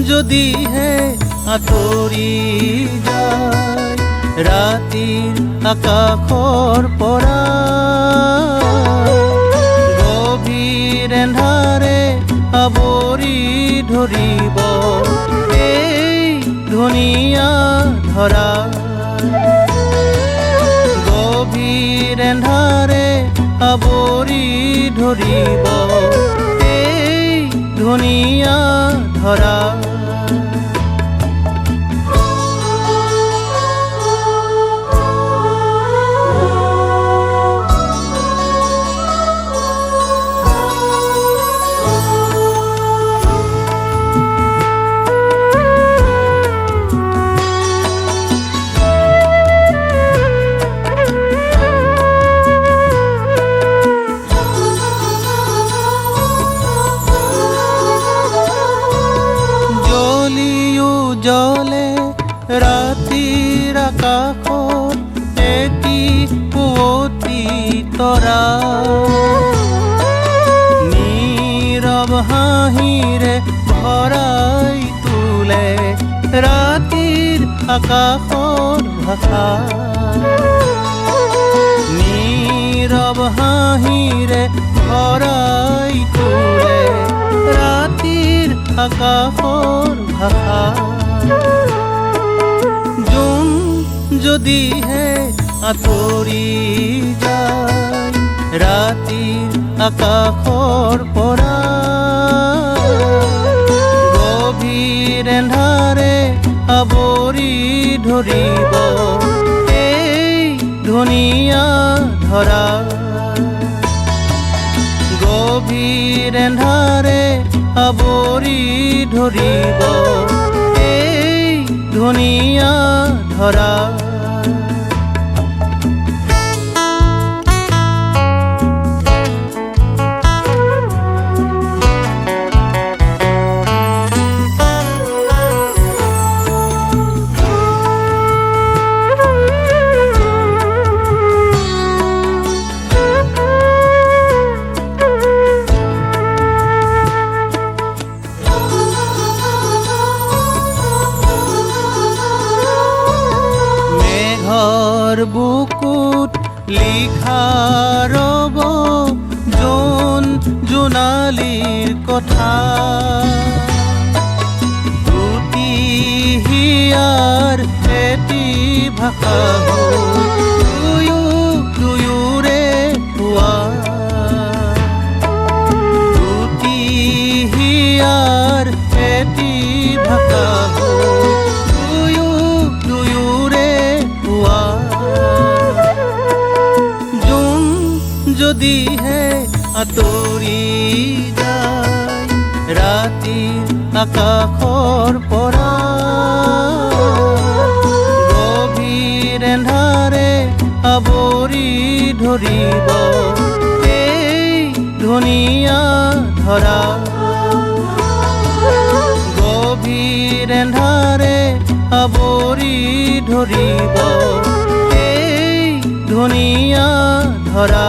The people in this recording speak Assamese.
যদি হে আঁতৰি যায় ৰাতিৰ আকাশৰ পৰা, গভীৰ এন্ধাৰে আৱৰি ধৰিব এই ধুনীয়া ধৰা। গভীৰ এন্ধাৰে আৱৰি ধৰিব এই ধুনীয়া ধৰা। জলে ৰাতিৰ আকাশত এটি পুৱতি তৰা, নীৰৱ হাঁহিৰে ভৰাই তোলে ৰাতিৰ আকাশৰ ভাষা। নীৰৱ হাঁহিৰে ভৰাই তোলে ৰাতিৰ আকাশৰ ভাষা। জোন যদিহে আঁতৰি যায় ৰাতিৰ আকাশৰ পৰা, গভীৰ এন্ধাৰে আৱৰি ধৰিব এই ধুনীয়া ধৰা। গভীৰ এন্ধাৰে আৱৰি ধৰিব এই ধুনীয়া ধৰা। বুকুত লিখা ৰব জোন জোনালীৰ কথা, দুটি হিয়াৰ এটি ভাষা দুয়োৰে হোৱা। দুটি হিয়াৰ এটি ভাষা দুয়োৰে হোৱা। যদিহে আঁতৰি যায় ৰাতিৰ আকাশৰ পৰা, গভীৰ এন্ধাৰে আৱৰি ধৰিব এই ধুনীয়া ধৰা। গভীৰ এন্ধাৰে আৱৰি ধৰিব এই ধুনীয়া ধৰা।